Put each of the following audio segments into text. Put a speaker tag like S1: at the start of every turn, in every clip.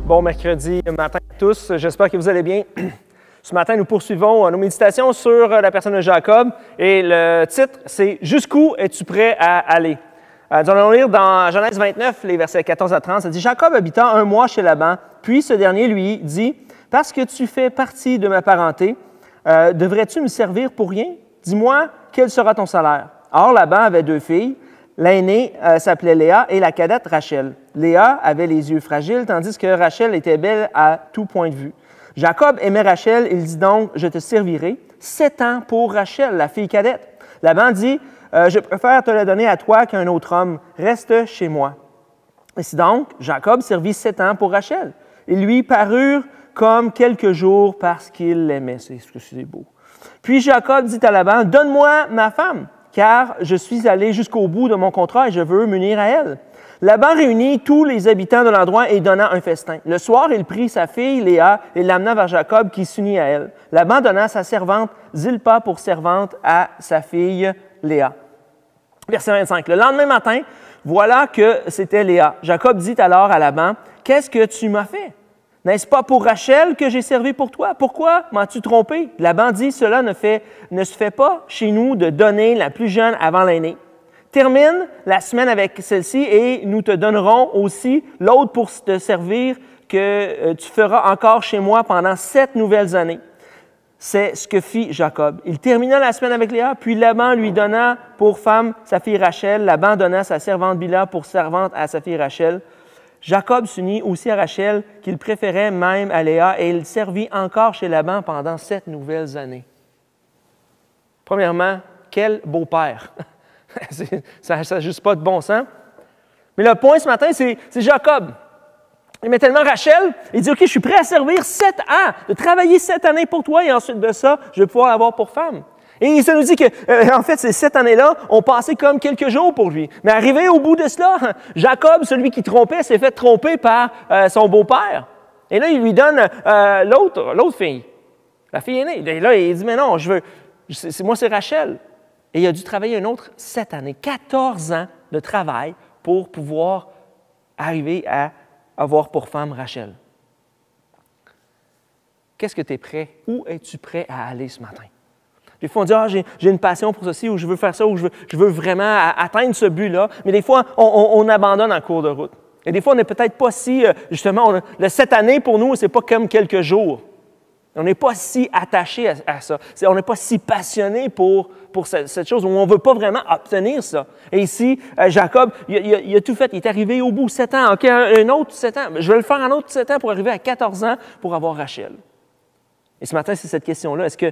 S1: Bon mercredi matin à tous, j'espère que vous allez bien. Ce matin, nous poursuivons nos méditations sur la personne de Jacob et le titre, c'est « Jusqu'où es-tu prêt à aller ?» Nous allons lire dans Genèse 29, les versets 14 à 30, ça dit « Jacob habita un mois chez Laban, puis ce dernier lui dit « Parce que tu fais partie de ma parenté, devrais-tu me servir pour rien? Dis-moi, quel sera ton salaire? » Or, Laban avait deux filles. L'aînée s'appelait Léa et la cadette Rachel. Léa avait les yeux fragiles, tandis que Rachel était belle à tout point de vue. Jacob aimait Rachel, il dit donc, « Je te servirai 7 ans pour Rachel, la fille cadette. » Laban dit, « Je préfère te la donner à toi qu'à un autre homme. Reste chez moi. » Ainsi donc, Jacob servit 7 ans pour Rachel. Ils lui parurent comme quelques jours parce qu'il l'aimait. C'est beau. Puis Jacob dit à Laban, « Donne-moi ma femme, car je suis allé jusqu'au bout de mon contrat et je veux m'unir à elle. » Laban réunit tous les habitants de l'endroit et donna un festin. Le soir, il prit sa fille Léa et l'amena vers Jacob qui s'unit à elle. Laban donna sa servante Zilpa pour servante à sa fille Léa. Verset 25. Le lendemain matin, voilà que c'était Léa. Jacob dit alors à Laban, « Qu'est-ce que tu m'as fait? N'est-ce pas pour Rachel que j'ai servi pour toi? Pourquoi m'as-tu trompé? » Laban dit, « Cela ne se fait pas chez nous de donner la plus jeune avant l'aînée. Termine la semaine avec celle-ci et nous te donnerons aussi l'autre pour te servir que tu feras encore chez moi pendant 7 nouvelles années. » C'est ce que fit Jacob. Il termina la semaine avec Léa, puis Laban lui donna pour femme sa fille Rachel. Laban donna sa servante Bila pour servante à sa fille Rachel. Jacob s'unit aussi à Rachel, qu'il préférait même à Léa, et il servit encore chez Laban pendant 7 nouvelles années. Premièrement, quel beau-père! Ça n'a juste pas de bon sens. Mais le point ce matin, c'est Jacob. Il aimait tellement Rachel, il dit, « OK, je suis prêt à servir 7 ans, de travailler 7 années pour toi, et ensuite de ça, je vais pouvoir l'avoir pour femme. » Et ça nous dit que, en fait, ces 7 années-là ont passé comme quelques jours pour lui. Mais arrivé au bout de cela, Jacob, celui qui trompait, s'est fait tromper par son beau-père. Et là, il lui donne l'autre fille, la fille aînée. Et là, il dit, « Mais non, moi, c'est Rachel. » Et il a dû travailler un autre 7 années, 14 ans de travail pour pouvoir arriver à avoir pour femme Rachel. Qu'est-ce que tu es prêt? Où es-tu prêt à aller ce matin? Des fois, on dit, « Ah, j'ai une passion pour ceci, ou je veux faire ça, ou je veux vraiment atteindre ce but-là. » Mais des fois, on abandonne en cours de route. Et des fois, on n'est peut-être pas si, justement, cette année, pour nous, ce n'est pas comme quelques jours. On n'est pas si attaché à ça. On n'est pas si passionné pour cette chose où on ne veut pas vraiment obtenir ça. Et ici, Jacob, il a tout fait. Il est arrivé au bout 7 ans. OK, un autre 7 ans. Je vais le faire un autre 7 ans pour arriver à 14 ans pour avoir Rachel. Et ce matin, c'est cette question-là. Est-ce que,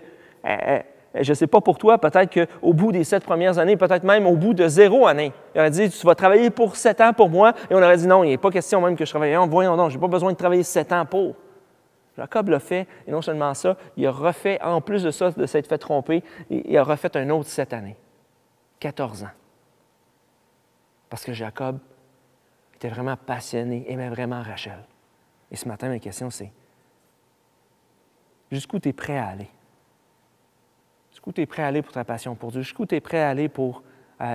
S1: je ne sais pas pour toi, peut-être qu'au bout des 7 premières années, peut-être même au bout de 0 année, il aurait dit, tu vas travailler pour 7 ans pour moi. Et on aurait dit, non, il n'est pas question même que je travaille. Voyons donc, je n'ai pas besoin de travailler 7 ans pour. Jacob l'a fait, et non seulement ça, il a refait, en plus de ça, de s'être fait tromper, il a refait un autre 7 années, 14 ans. Parce que Jacob était vraiment passionné, aimait vraiment Rachel. Et ce matin, ma question, c'est, jusqu'où tu es prêt à aller? Jusqu'où tu es prêt à aller pour ta passion pour Dieu? Jusqu'où tu es prêt à aller pour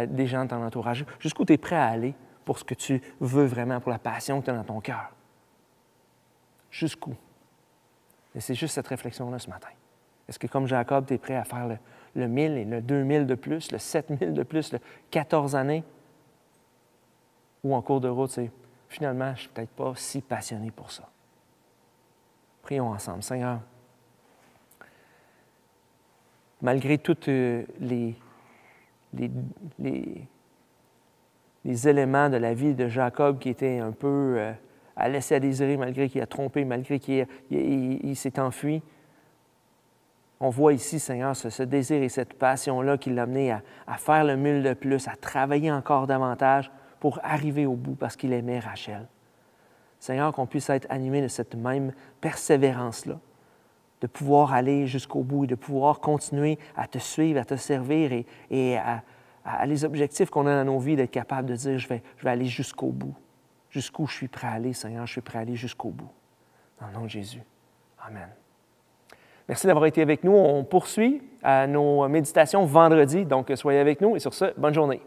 S1: des gens de ton entourage? Jusqu'où tu es prêt à aller pour ce que tu veux vraiment, pour la passion que tu as dans ton cœur? Jusqu'où? Et c'est juste cette réflexion-là ce matin. Est-ce que, comme Jacob, tu es prêt à faire le 1000 et le 2000 de plus, le 7000 de plus, le 14 années? Ou en cours de route, c'est finalement, je ne suis peut-être pas si passionné pour ça. Prions ensemble. Seigneur, malgré tous les éléments de la vie de Jacob qui étaient un peu à laisser à désirer, malgré qu'il a trompé, malgré qu'il s'est enfui. On voit ici, Seigneur, ce désir et cette passion-là qui l'a amené à faire le 1000 de plus, à travailler encore davantage pour arriver au bout parce qu'il aimait Rachel. Seigneur, qu'on puisse être animé de cette même persévérance-là, de pouvoir aller jusqu'au bout et de pouvoir continuer à te suivre, à te servir et à les objectifs qu'on a dans nos vies, d'être capable de dire, je vais aller jusqu'au bout. Jusqu'où je suis prêt à aller, Seigneur, je suis prêt à aller jusqu'au bout. Dans le nom de Jésus. Amen. Merci d'avoir été avec nous. On poursuit nos méditations vendredi, donc soyez avec nous et sur ce, bonne journée.